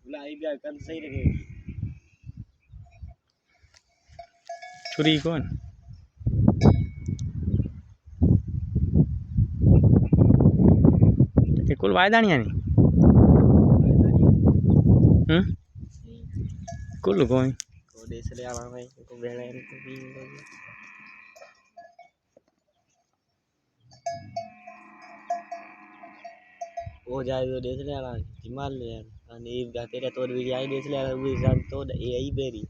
Ulah biar kan saya lagi. Curi kon. Ekul waidaniya ni. Kul kon. Ko desa dia lang mai ko belen ko bingung. वो जाए तो देख ले यार हिमाल ले यार आणि गाते तो भी जाए देख ले यार वो जान तो यही बेरी